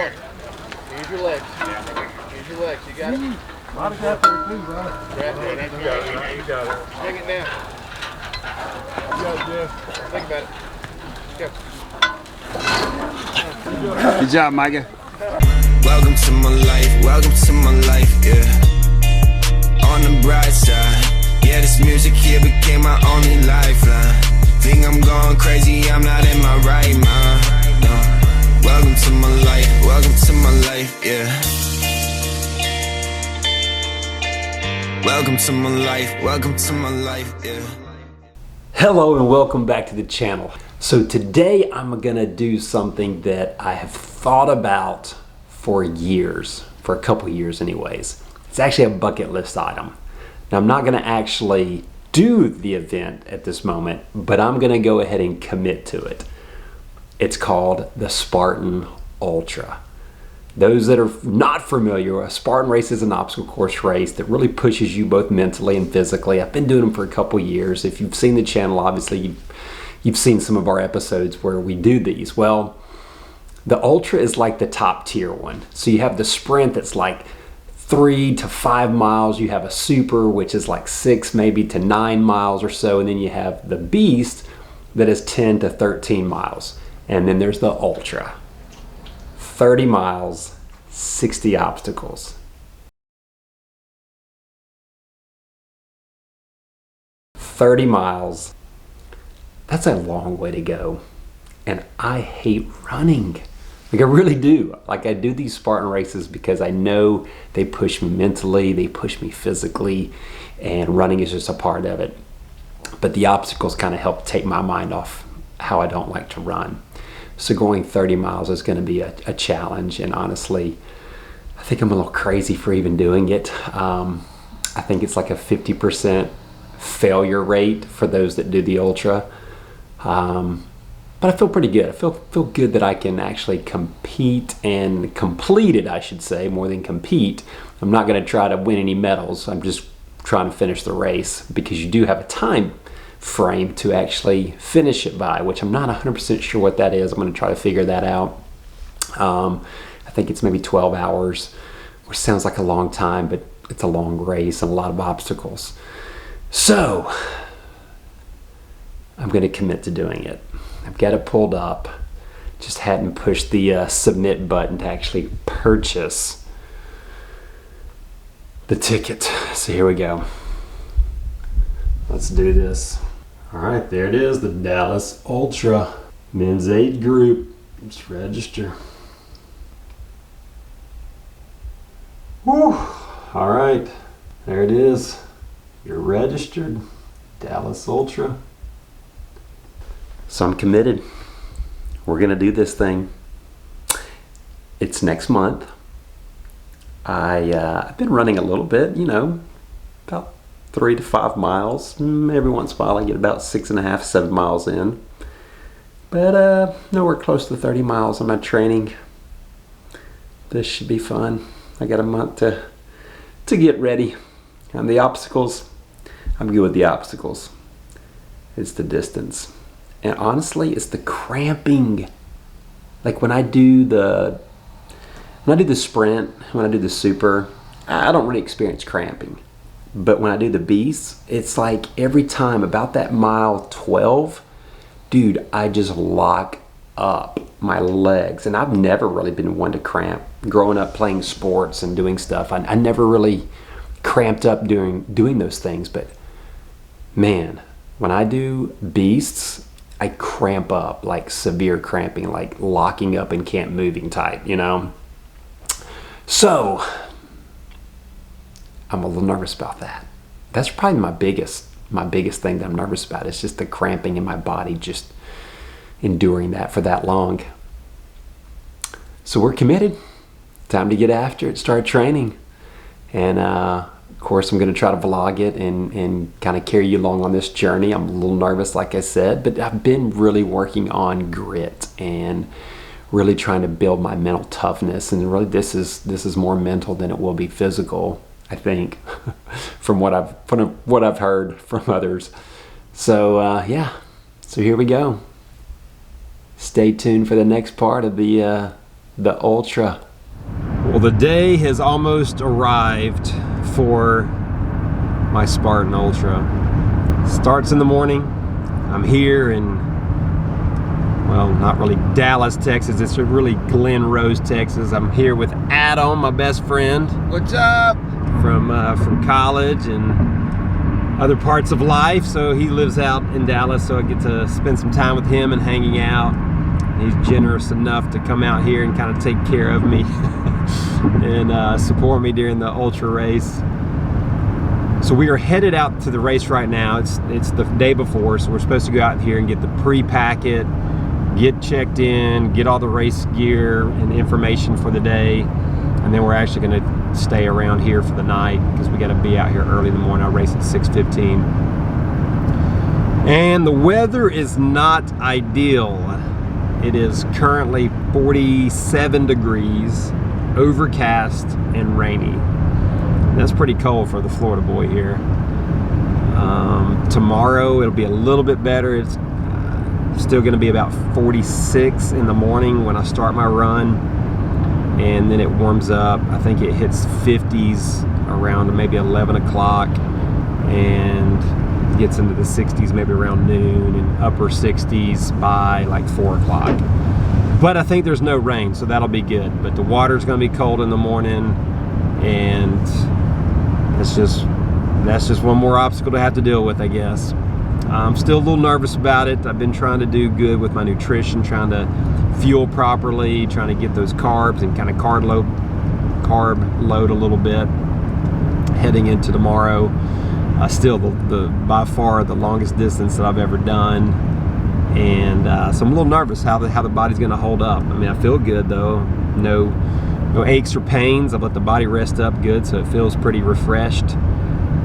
there. Use your legs. Use your legs. You got it? A lot of guys there too, bro. Grab it. You got it. Bring it down. You got it, Jeff. Think about it. Go. Good job, Micah. Welcome to my life, yeah. On the bright side, yeah, this music here became my only lifeline. Think I'm going crazy, I'm not in my right mind, no. Welcome to my life, yeah. Welcome to my life, yeah. Hello and welcome back to the channel. So today I'm gonna do something that I have thought about for years, for a couple years anyways. It's actually a bucket list item. Now I'm not gonna actually do the event at this moment, but I'm gonna go ahead and commit to it. It's called the Spartan Ultra. Those that are not familiar, a Spartan race is an obstacle course race that really pushes you both mentally and physically. I've been doing them for a couple years. If you've seen the channel, obviously you've seen some of our episodes where we do these. Well, the Ultra is like the top tier one. So you have the sprint that's like 3 to 5 miles. You have a super, which is like 6 maybe to 9 miles or so. And then you have the beast that is 10 to 13 miles. And then there's the Ultra. 30 miles, 60 obstacles. 30 miles, that's a long way to go. And I hate running. Like I really do. Like I do these Spartan races because I know they push me mentally, they push me physically, and running is just a part of it. But the obstacles kind of help take my mind off how I don't like to run. So going 30 miles is going to be a challenge, and honestly, I think I'm a little crazy for even doing it. I think it's like a 50% failure rate for those that do the Ultra. But I feel pretty good. I feel good that I can actually compete and complete it, I should say, more than compete. I'm not going to try to win any medals. I'm just trying to finish the race because you do have a time frame to actually finish it by, which I'm not 100% sure what that is. I'm going to try to figure that out. I think it's maybe 12 hours, which sounds like a long time, but it's a long race and a lot of obstacles. So I'm going to commit to doing it. I've got it pulled up. Just hadn't pushed the submit button to actually purchase the ticket. So here we go. Let's do this. All right, there it is, the Dallas Ultra men's 8 group. Let's register. Whew. All right, there it is. You're registered, Dallas Ultra. So I'm committed. We're gonna do this thing. It's next month. I've been running a little bit, you know, about 3 to 5 miles. Every once in a while I get about 6.5, 7 miles in. But nowhere close to 30 miles on my training. This should be fun. I got a month to get ready. And the obstacles, I'm good with the obstacles. It's the distance. And honestly, it's the cramping. Like when I do the sprint, when I do the super, I don't really experience cramping. But when I do the beasts, it's like every time about that mile 12, dude, I just lock up my legs. And I've never really been one to cramp. Growing up playing sports and doing stuff, I never really cramped up doing those things. But man, when I do beasts, I cramp up, like severe cramping, like locking up and can't moving type, you know? So I'm a little nervous about that. That's probably my biggest thing that I'm nervous about. It's just the cramping in my body, just enduring that for that long. So we're committed. Time to get after it, start training. And of course I'm gonna try to vlog it and kind of carry you along on this journey. I'm a little nervous, like I said, but I've been really working on grit and really trying to build my mental toughness. And really this is more mental than it will be physical, I think, from what I've heard from others. So yeah, so here we go. Stay tuned for the next part of the the Ultra. Well, the day has almost arrived for my Spartan Ultra. Starts in the morning. I'm here in, well, not really Dallas, Texas. It's really Glen Rose, Texas. I'm here with Adam, my best friend. What's up? From college and other parts of life. So he lives out in Dallas, so I get to spend some time with him and hanging out. He's generous enough to come out here and kind of take care of me and support me during the Ultra Race. So we are headed out to the race right now. It's the day before, so we're supposed to go out here and get the pre-packet, get checked in, get all the race gear and information for the day, and then we're actually going to stay around here for the night because we got to be out here early in the morning. I race at 6:15, and the weather is not ideal. It is currently 47 degrees, overcast and rainy. That's pretty cold for the Florida boy here. Tomorrow it'll be a little bit better. It's still going to be about 46 in the morning when I start my run, and then it warms up. I think it hits 50s around maybe 11 o'clock and gets into the 60s maybe around noon, and upper 60s by like 4 o'clock. But I think there's no rain, so that'll be good. But the water's going to be cold in the morning, and that's just one more obstacle to have to deal with, I guess. I'm still a little nervous about it. I've been trying to do good with my nutrition, trying to fuel properly, trying to get those carbs and kind of carb load a little bit heading into tomorrow. Still the by far the longest distance that I've ever done, and so I'm a little nervous how the body's going to hold up. I mean, I feel good though. No aches or pains. I've let the body rest up good, so it feels pretty refreshed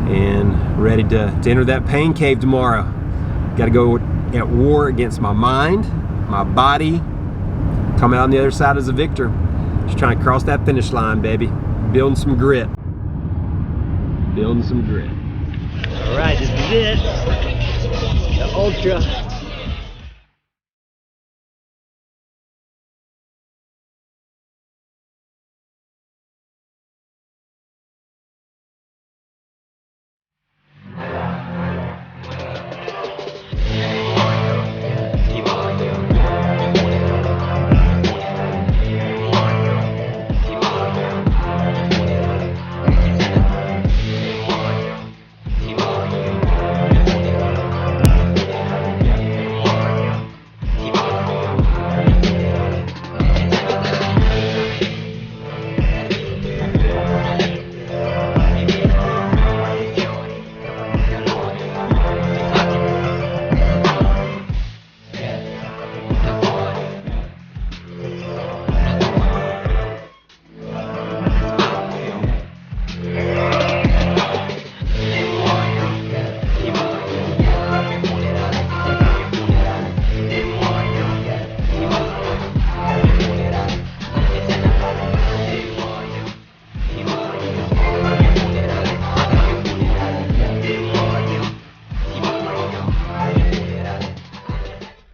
and ready to enter that pain cave tomorrow. Got to go at war against my mind, my body, come out on the other side as a victor. Just trying to cross that finish line, baby. Building some grit. Building some grit. All right, this is it. The Ultra.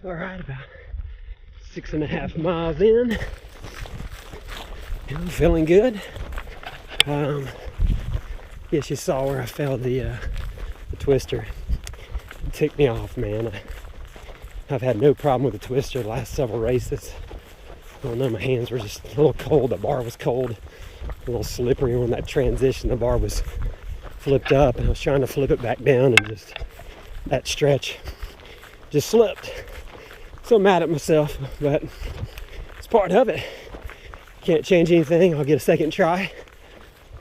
Alright, about 6.5 miles in, and I'm feeling good. Yes, you saw where I failed the twister. It ticked me off, man. I've had no problem with the twister the last several races. I don't know, my hands were just a little cold. The bar was cold, a little slippery when that transition. The bar was flipped up, and I was trying to flip it back down, and just that stretch just slipped. So mad at myself, but it's part of it. Can't change anything. I'll get a second try,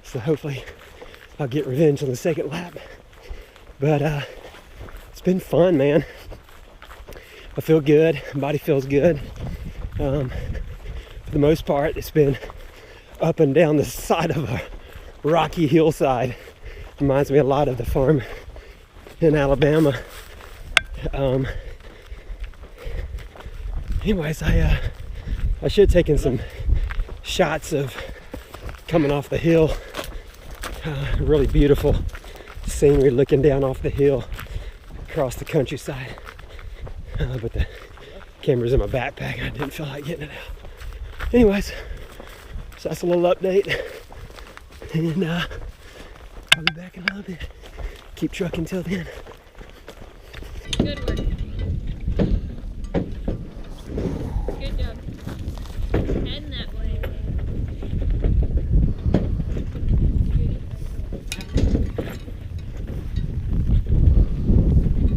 so hopefully I'll get revenge on the second lap. But it's been fun, man. I feel good. Body feels good. For the most part, it's been up and down the side of a rocky hillside. Reminds me a lot of the farm in Alabama. Anyways, I should have taken some shots of coming off the hill. Really beautiful scenery looking down off the hill across the countryside. But the camera's in my backpack and I didn't feel like getting it out. anyways, so that's a little update. And I'll be back in a little bit. Keep trucking till then. Good work. Good job. Heading that way.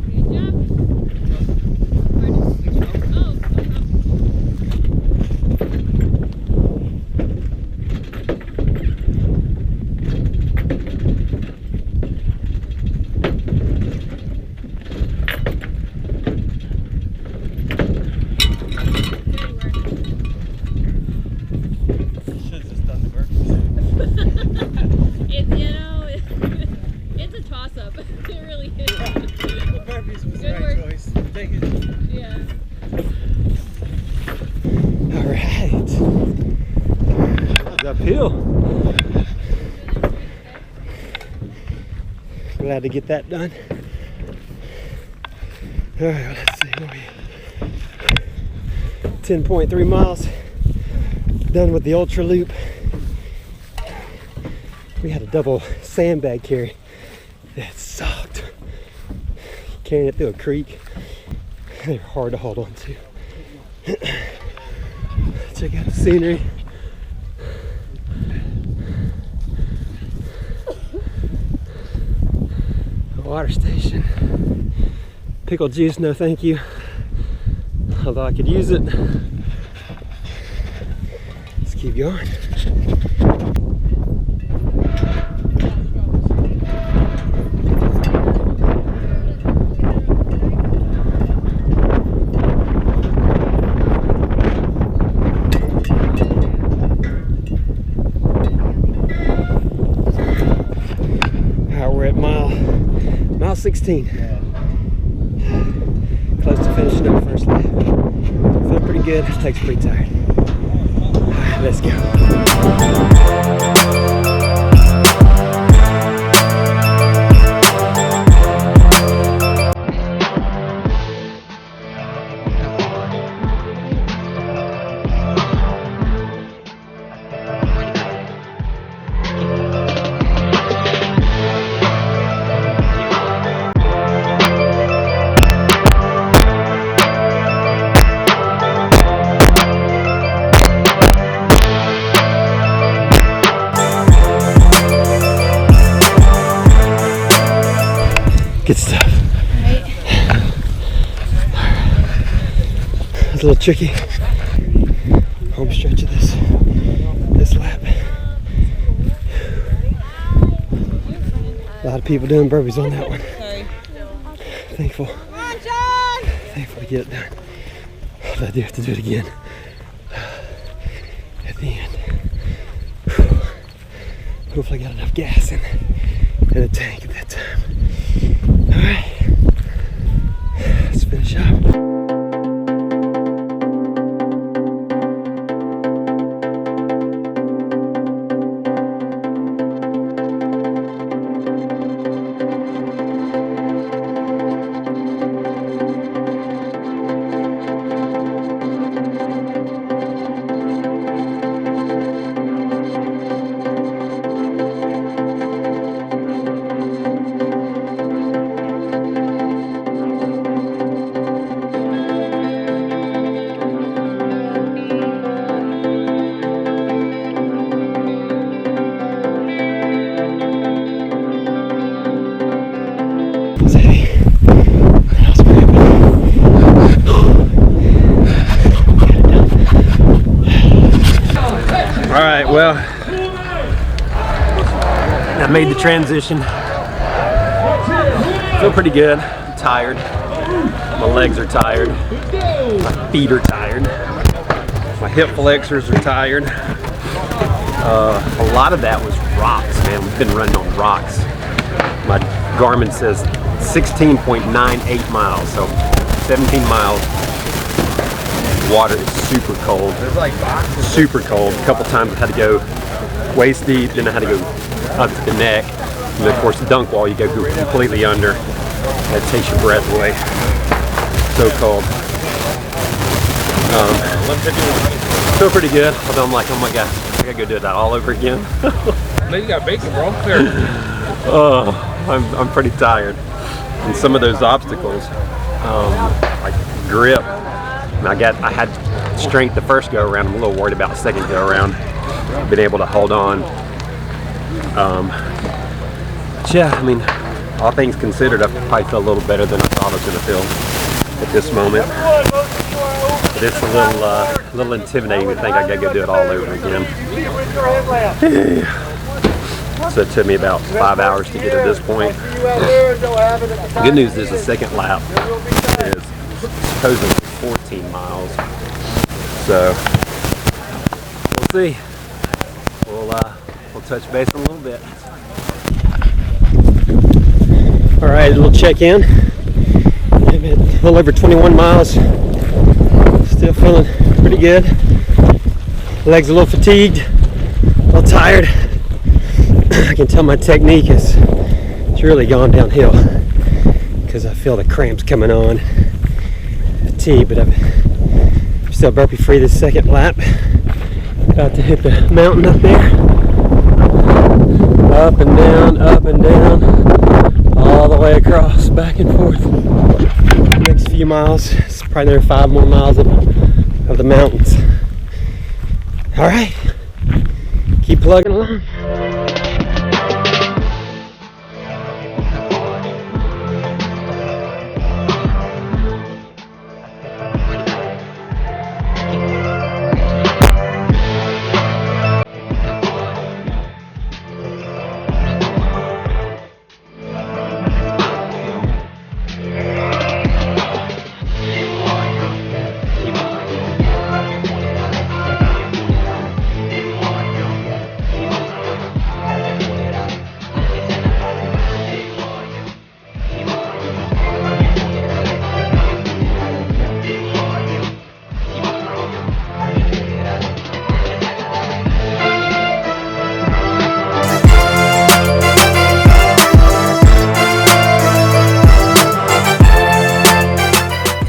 Good job. Oh, it's, you know, it's a toss-up. It really is. The burpees was the Good right work. choice. Thank you. Yeah. All right. It's uphill. Glad to get that done. All right, well, let's see. Where we 10.3 miles. Done with the Ultra Loop. We had a double sandbag carry that sucked. Carrying it through a creek. They're hard to hold on to. Check out the scenery. A water station. Pickle juice, no thank you. Although I could use it. Let's keep going. We're at mile 16. Close to finishing up the first lap. Feel pretty good. Takes pretty tired. All right, let's go. Good stuff. Right. It's a little tricky. Home stretch of this lap. A lot of people doing burpees on that one. Thankful. Thankful to get it done. But I do have to do it again at the end. Hopefully I got enough gas in the tank at that time. All right, let's finish up. All right, well, I made the transition. Feel pretty good. I'm tired. My legs are tired. My feet are tired. My hip flexors are tired. A lot of that was rocks, man. We've been running on rocks. My Garmin says 16.98 miles, so 17 miles. Water is super cold. There's like boxes. Super cold. A couple times I had to go waist deep, then I had to go up to the neck. And then of course the dunk wall, you go completely under. That takes your breath away. So cold. Feel pretty good. Although I'm like, oh my gosh, I gotta go do that all over again. Man, you got bacon, bro. Clear. I'm pretty tired. And some of those obstacles, like grip. And I had strength the first go around. I'm a little worried about the second go around. Been able to hold on. But yeah, I mean, all things considered, I probably feel a little better than I thought I was going to feel at this moment. But it's a little intimidating to think I got to go do it all over again. So it took me about 5 hours to get to this point. The good news is the second lap is supposedly 14 miles. So we'll see. We'll touch base in a little bit. All right, a little check-in. A little over 21 miles. Still feeling pretty good. Legs a little fatigued, a little tired. I can tell my technique it's really gone downhill because I feel the cramps coming on. Fatigue, but I'm still burpee free this second lap. About to hit the mountain up there. Up and down, all the way across, back and forth. The next few miles, it's probably another 5 more miles of the mountains. All right, keep plugging along.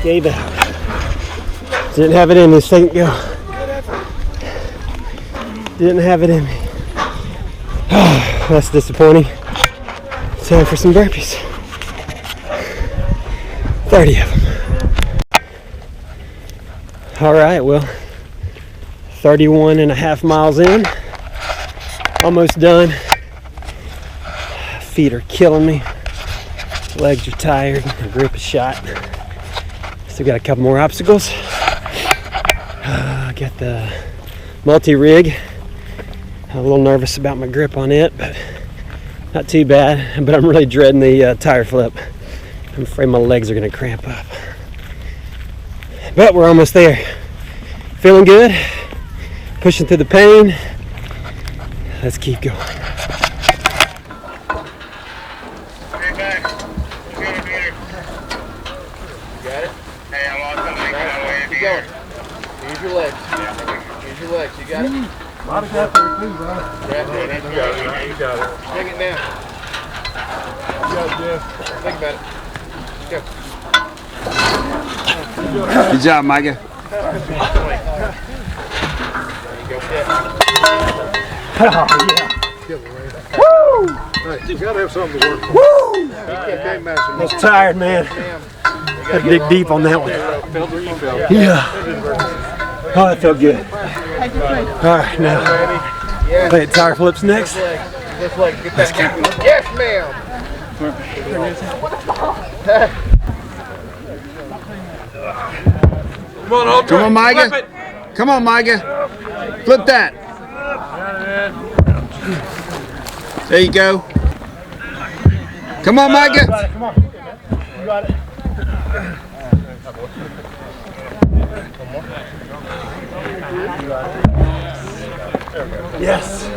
Gave out. Didn't have it in me. Second go. Didn't have it in me. That's disappointing. Time for some burpees. 30 of them. All right, well, 31 and a half miles in. Almost done. Feet are killing me. Legs are tired. The grip is shot. Still got a couple more obstacles. I got the multi-rig. I'm a little nervous about my grip on it, but not too bad. But I'm really dreading the tire flip. I'm afraid my legs are going to cramp up. But we're almost there. Feeling good. Pushing through the pain. Let's keep going. Use your legs. Use your legs. You got it? A lot of guys there too, bro. Grab it. You got it. Take it down. You got it, Jeff. Think about it. Go. Good job, Micah. There you go, Jeff. Woo! Hey, you gotta have something to work for. Woo! I was tired, man. Had to dig deep on that one. Yeah. Oh, that felt good. All right, now play tire flips next. This leg. Get that down. Yes, ma'am. Come on, Ultra. Come on, Micah. Come on, Micah. Flip that. There you go. Come on, Micah. Come on. You got it. Yes.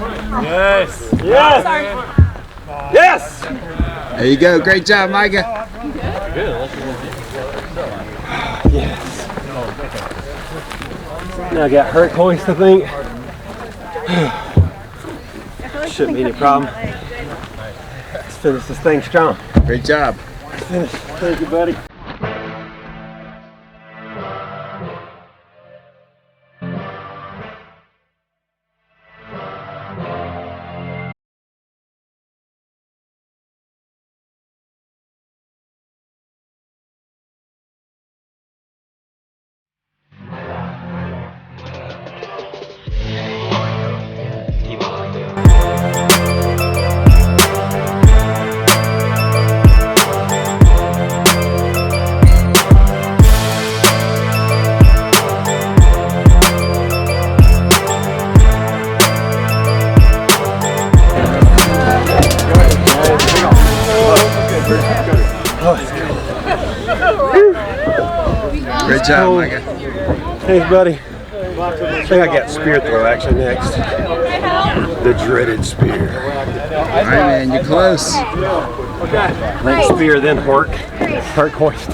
Yes. Yes. Yes. There you go. Great job, Micah. Yes. Now I got hurt hoist, I think. Shouldn't be any problem. Let's finish this thing strong. Great job. Finish. Thank you, buddy. Great job, Micah. Thanks, buddy. I think I got spear throw actually next. The dreaded spear. All right, man, you're close. I think spear, then hork. Hork hoist.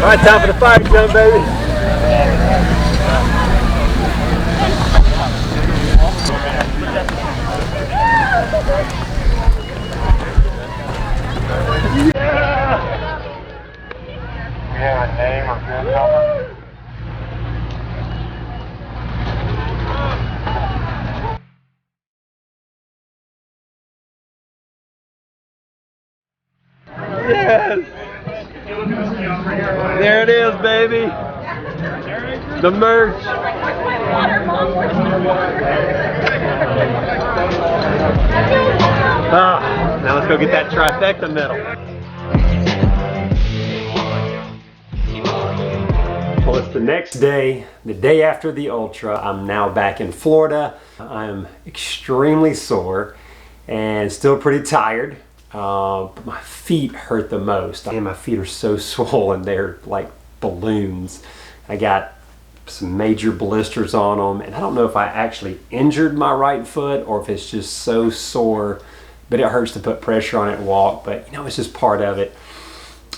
All right, time for the fire jump, baby. Yes! There it is, baby. The merch. Ah, now let's go get that trifecta medal. Well, it's the next day, the day after the Ultra. I'm now back in Florida. I'm extremely sore and still pretty tired. But my feet hurt the most. And my feet are so swollen, they're like balloons. I got some major blisters on them, and I don't know if I actually injured my right foot or if it's just so sore, but it hurts to put pressure on it and walk, but you know, it's just part of it.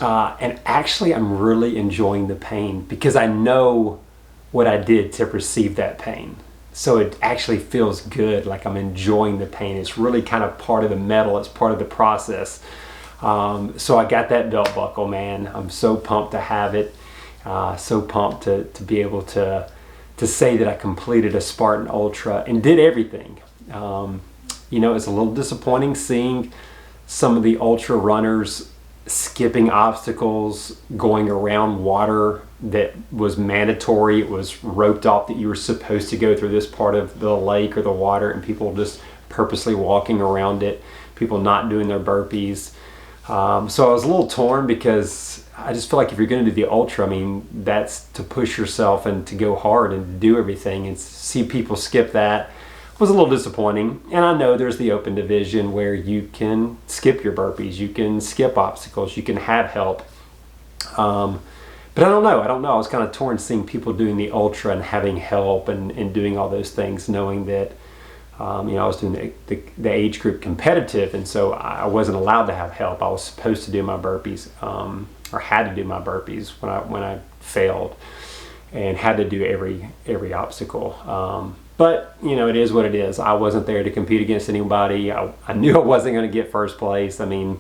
And actually, I'm really enjoying the pain because I know what I did to receive that pain. So it actually feels good, like I'm enjoying the pain. It's really kind of part of the medal, it's part of the process. So I got that belt buckle, man. I'm so pumped to have it. So pumped to be able to say that I completed a Spartan Ultra and did everything. You know, it's a little disappointing seeing some of the Ultra runners skipping obstacles, going around water that was mandatory. It was roped off that you were supposed to go through this part of the lake or the water, and people just purposely walking around it, people not doing their burpees. So I was a little torn because I just feel like if you're going to do the Ultra, I mean, that's to push yourself and to go hard and do everything, and see people skip that was a little disappointing. And I know there's the open division where you can skip your burpees, you can skip obstacles, you can have help. But I don't know. I was kind of torn seeing people doing the Ultra and having help and doing all those things, knowing that you know, I was doing the age group competitive, and so I wasn't allowed to have help. I was supposed to do my burpees, or had to do my burpees when I failed, and had to do every obstacle. But you know, it is what it is. I wasn't there to compete against anybody. I knew I wasn't going to get first place. I mean,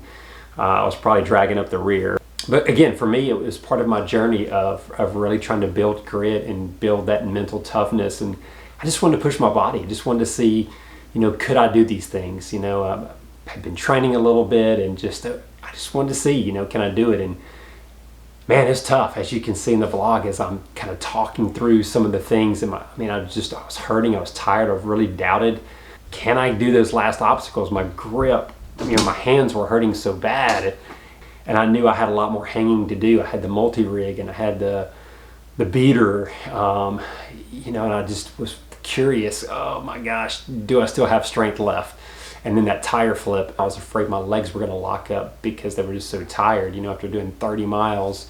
I was probably dragging up the rear. But again, for me, it was part of my journey of really trying to build grit and build that mental toughness. And I just wanted to push my body. I just wanted to see, you know, could I do these things? You know, I've been training a little bit, and I just wanted to see, you know, can I do it? And man, it's tough, as you can see in the vlog, as I'm kind of talking through some of the things. And I was hurting, I was tired, I really doubted, can I do those last obstacles? My grip, you know, my hands were hurting so bad. And I knew I had a lot more hanging to do. I had the multi-rig and I had the beater, you know, and I just was curious, oh my gosh, do I still have strength left? And then that tire flip, I was afraid my legs were gonna lock up because they were just so tired, you know, after doing 30 miles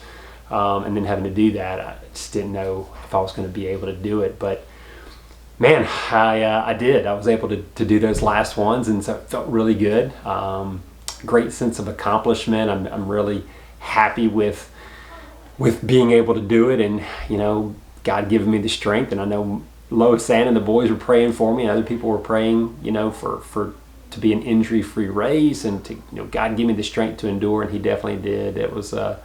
and then having to do that, I just didn't know if I was going to be able to do it. But man, I did. I was able to do those last ones, and so it felt really good. Great sense of accomplishment. I'm really happy with being able to do it, and you know, God giving me the strength. And I know Lois Ann and the boys were praying for me, and other people were praying, you know, for to be an injury-free race, and to, you know, God give me the strength to endure, and He definitely did. It was a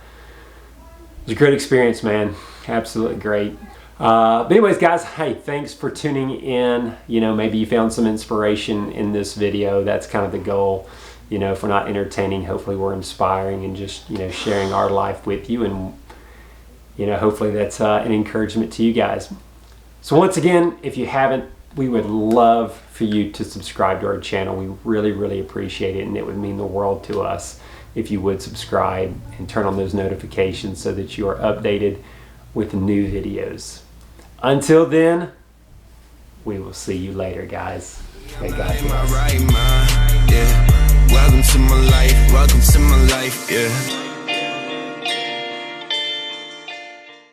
great experience, man. Absolutely great. But anyways, guys, hey, thanks for tuning in. You know, maybe you found some inspiration in this video. That's kind of the goal. You know, if we're not entertaining, hopefully we're inspiring and just, you know, sharing our life with you. And, you know, hopefully that's an encouragement to you guys. So once again, if you haven't, we would love for you to subscribe to our channel. We really, really appreciate it, and it would mean the world to us if you would subscribe and turn on those notifications so that you are updated with new videos. Until then, we will see you later, guys. May God bless. Welcome to my life, yeah.